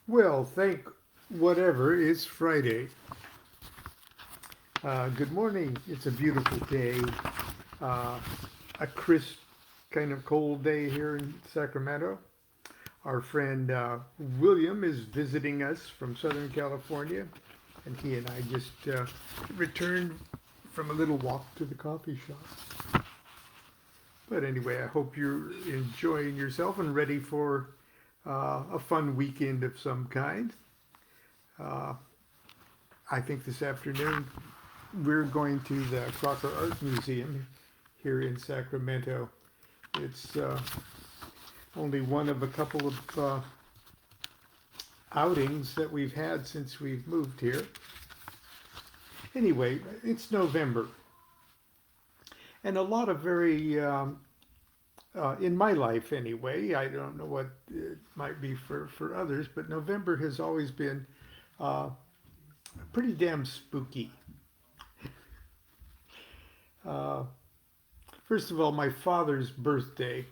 Well, thank whatever, it's Friday. Good morning. It's a beautiful day. Uh, a crisp, kind of cold day here in Sacramento. Our friend William is visiting us from Southern California, and he and I just returned from a little walk to the coffee shop. But anyway, I hope you're enjoying yourself and ready for a fun weekend of some kind. Uh, I think this afternoon we're going to the Crocker Art Museum here in Sacramento. It's only one of a couple of outings that we've had since we've moved here. Anyway, it's November, and a lot of very, in my life anyway, I don't know what it might be for others, but November has always been pretty damn spooky. Uh, First of all, my father's birthday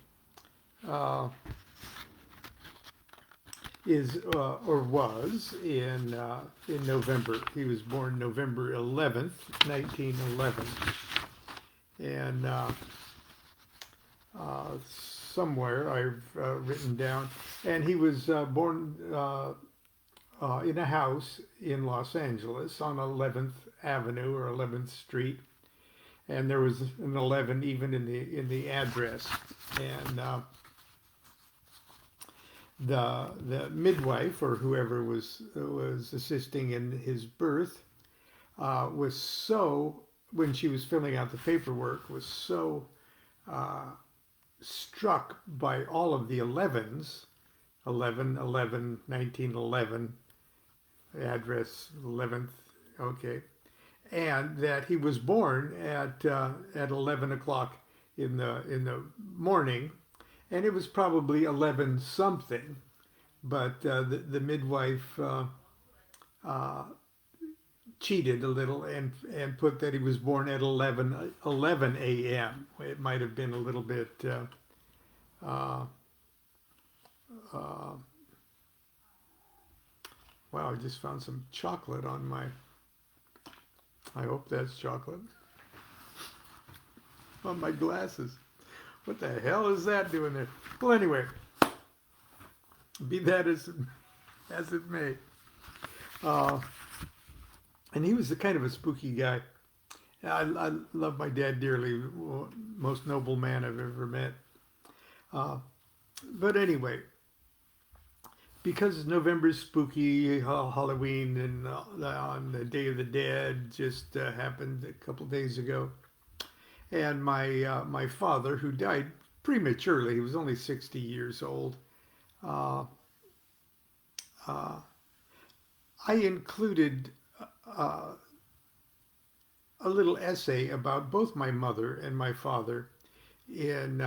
uh, is or was in November. He was born November 11th, 1911, and somewhere I've written down, and he was born in a house in Los Angeles on 11th Avenue or 11th Street, and there was an 11 even in the address, and the midwife or whoever was assisting in his birth was so, when she was filling out the paperwork, was so uh, struck by all of the 11s, 11 11 1911, address 11th, okay, and that he was born at 11 o'clock in the morning, and it was probably 11 something, but the midwife uh, cheated a little and put that he was born at 11 a.m. It might have been a little bit uh, uh, wow, I just found some chocolate on my, I hope that's chocolate, on my glasses. What the hell is that doing there? Well, anyway, be that as it may. Uh, and he was a kind of a spooky guy. I love my dad dearly, most noble man I've ever met. Uh, but anyway, because November's spooky, Halloween and on the Day of the Dead just happened a couple days ago, and my father, who died prematurely, he was only 60 years old. Uh, uh, I included uh, a little essay about both my mother and my father in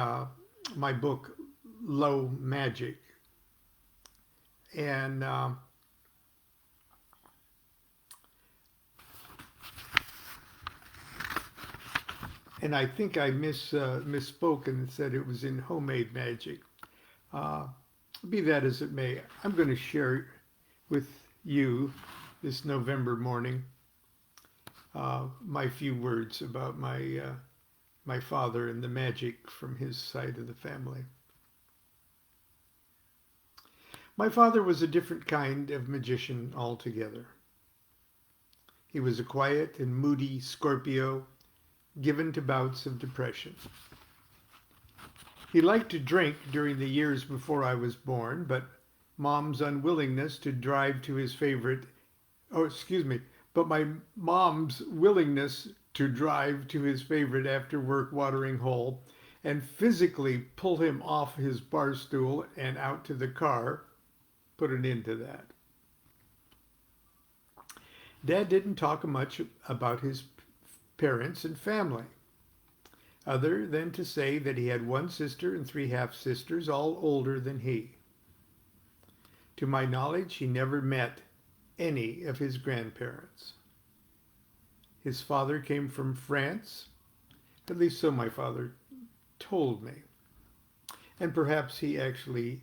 my book Low Magic, and I think I misspoke and said it was in Homemade Magic. Uh, be that as it may, I'm going to share with you this November morning my few words about my father and the magic from his side of the family. My father was a different kind of magician altogether. He was a quiet and moody Scorpio, given to bouts of depression. He liked to drink during the years before I was born, but mom's unwillingness to drive to his favorite, oh, excuse me, but my mom's willingness to drive to his favorite after work watering hole and physically pull him off his bar stool and out to the car put an end to that. Dad didn't talk much about his parents and family, other than to say that he had one sister and three half sisters, all older than he. To my knowledge, he never met any of his grandparents. His father came from France, at least so my father told me. And perhaps he actually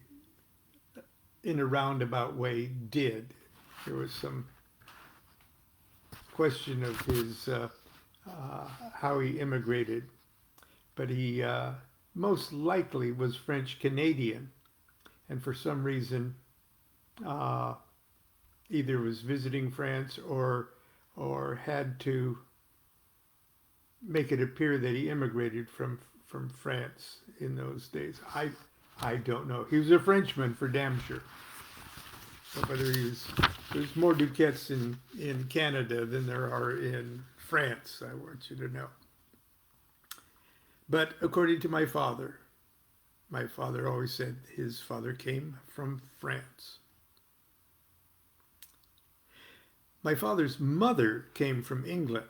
in a roundabout way, did. There was some question of his how he immigrated, but he most likely was French Canadian, and for some reason uh, either was visiting France or had to make it appear that he immigrated from France in those days. I don't know. He was a Frenchman for damn sure. But whether there's more DuQuettes in Canada than there are in France, I want you to know. But according to my father always said his father came from France. My father's mother came from England.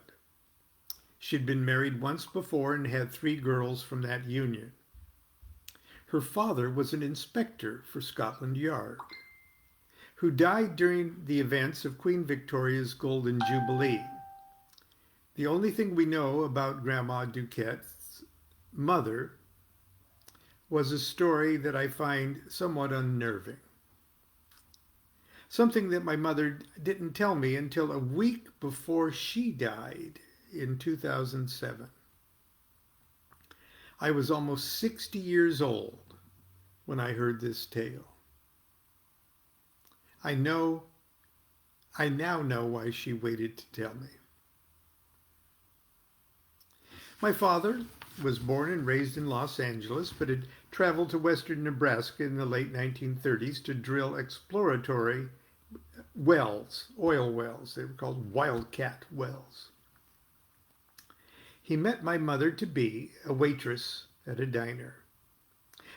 She'd been married once before and had 3 girls from that union. Her father was an inspector for Scotland Yard, who died during the events of Queen Victoria's Golden Jubilee. The only thing we know about Grandma DuQuette's mother was a story that I find somewhat unnerving. Something that my mother didn't tell me until a week before she died in 2007. I was almost 60 years old when I heard this tale. I now know why she waited to tell me. My father was born and raised in Los Angeles, but had traveled to western Nebraska in the late 1930s to drill exploratory wells, oil wells. They were called wildcat wells. He met my mother-to-be, a waitress at a diner,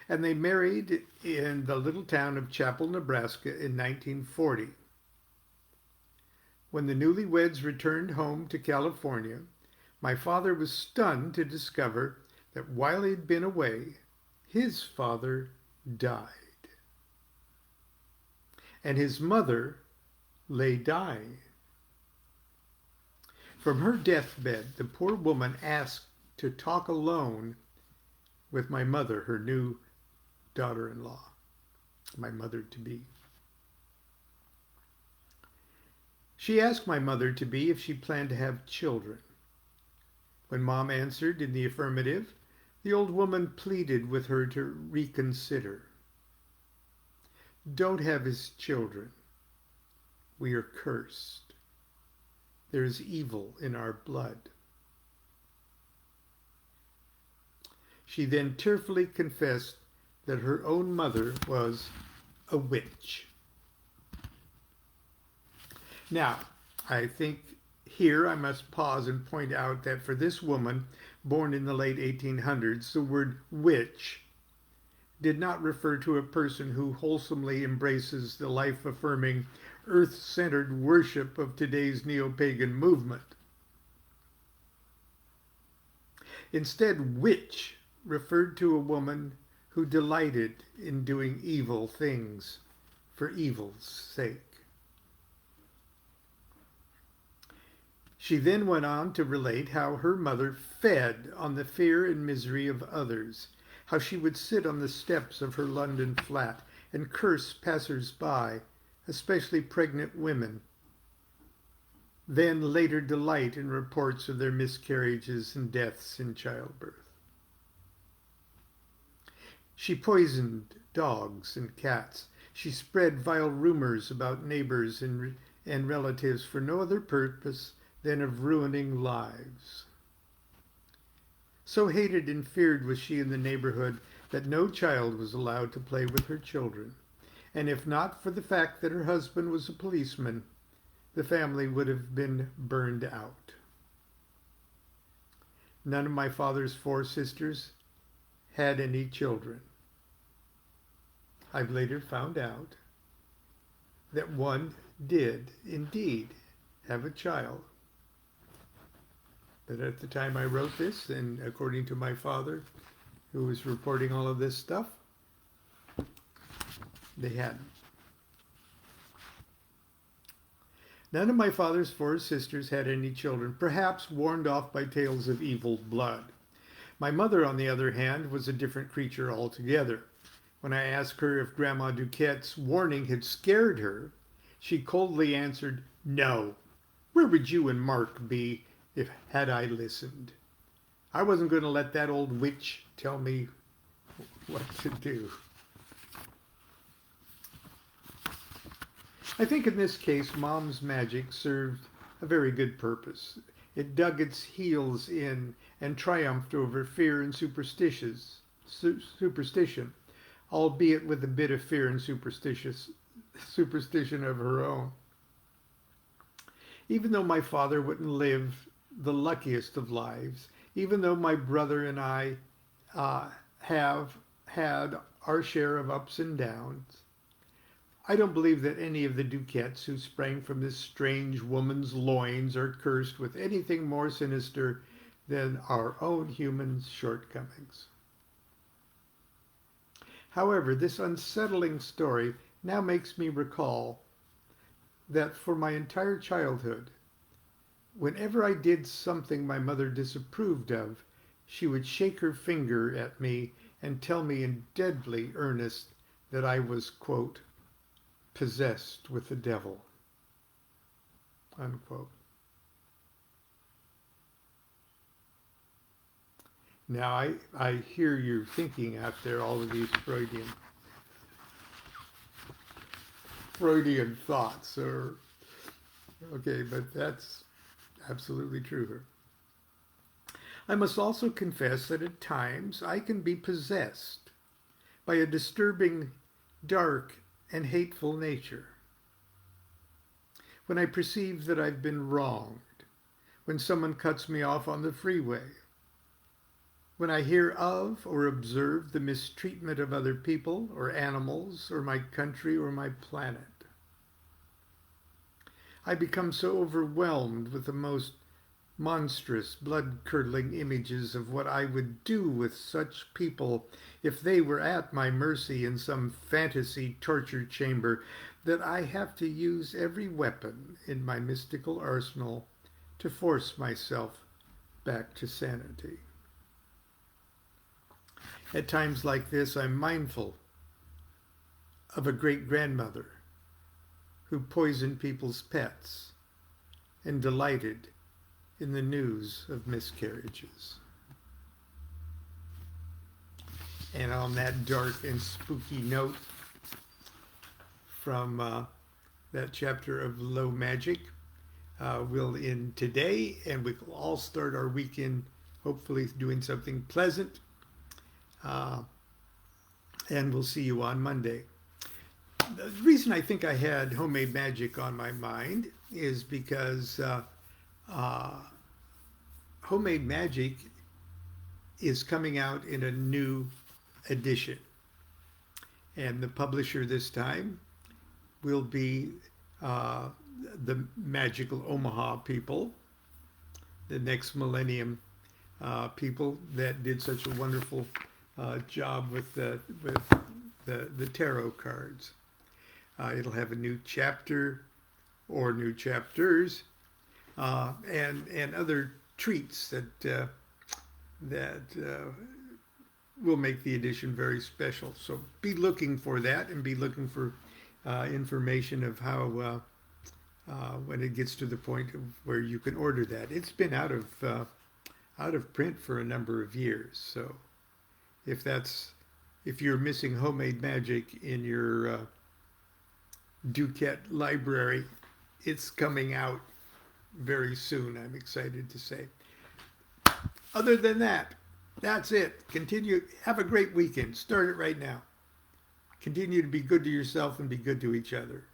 and they married in the little town of Chapel, Nebraska in 1940. When the newlyweds returned home to California, my father was stunned to discover that while he'd been away, his father died. And his mother lay dying. From her deathbed, the poor woman asked to talk alone with my mother, her new daughter-in-law, my mother-to-be. She asked my mother-to-be if she planned to have children. When Mom answered in the affirmative, the old woman pleaded with her to reconsider. Don't have his children. We are cursed. There is evil in our blood. She then tearfully confessed that her own mother was a witch. Now, I think here I must pause and point out that for this woman, born in the late 1800s, the word witch did not refer to a person who wholesomely embraces the life-affirming, earth-centered worship of today's neo-pagan movement. Instead, witch referred to a woman who delighted in doing evil things for evil's sake. She then went on to relate how her mother fed on the fear and misery of others, how she would sit on the steps of her London flat and curse passers-by, especially pregnant women, then later delight in reports of their miscarriages and deaths in childbirth. She poisoned dogs and cats. She spread vile rumors about neighbors and relatives for no other purpose than of ruining lives. So hated and feared was she in the neighborhood that no child was allowed to play with her children, and if not for the fact that her husband was a policeman, the family would have been burned out. None of my father's 4 sisters had any children. I've later found out that one did indeed have a child. But at the time I wrote this, and according to my father, who was reporting all of this stuff, they hadn't. None of my father's 4 sisters had any children, perhaps warned off by tales of evil blood. My mother, on the other hand, was a different creature altogether. When I asked her if Grandma DuQuette's warning had scared her, she coldly answered, "No. Where would you and Mark be if had I listened? I wasn't going to let that old witch tell me what to do." I think in this case, Mom's magic served a very good purpose. It dug its heels in and triumphed over fear and superstition, albeit with a bit of fear and superstition of her own. Even though my father wouldn't live the luckiest of lives, even though my brother and I have had our share of ups and downs, I don't believe that any of the DuQuettes who sprang from this strange woman's loins are cursed with anything more sinister than our own human shortcomings. However, this unsettling story now makes me recall that for my entire childhood, whenever I did something my mother disapproved of, she would shake her finger at me and tell me in deadly earnest that I was, quote, possessed with the devil, unquote. Now, I hear you thinking out there all of these Freudian thoughts, or okay, but that's absolutely true. I must also confess that at times I can be possessed by a disturbing, dark, and hateful nature. When I perceive that I've been wronged, when someone cuts me off on the freeway, when I hear of or observe the mistreatment of other people or animals or my country or my planet, I become so overwhelmed with the most monstrous, blood-curdling images of what I would do with such people if they were at my mercy in some fantasy torture chamber, that I have to use every weapon in my mystical arsenal to force myself back to sanity. At times like this, I'm mindful of a great-grandmother who poisoned people's pets and delighted in the news of miscarriages. And on that dark and spooky note from that chapter of Low Magic, we'll end today, and we'll all start our weekend hopefully doing something pleasant. And we'll see you on Monday. The reason I think I had homemade magic on my mind is because homemade magic is coming out in a new edition. And the publisher this time will be the Magical Omaha people, the Next Millennium people that did such a wonderful job with the tarot cards. It'll have a new chapter or new chapters and other treats that will make the edition very special. So be looking for that, and be looking for information of how when it gets to the point of where you can order that. It's been out of print for a number of years. So if you're missing homemade magic in your DuQuette library, it's coming out very soon, I'm excited to say. Other than that, that's it. Continue. Have a great weekend. Start it right now. Continue to be good to yourself and be good to each other.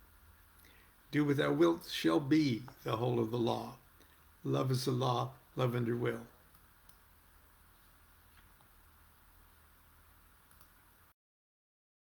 Do what thou wilt shall be the whole of the law. Love is the law. Love under will.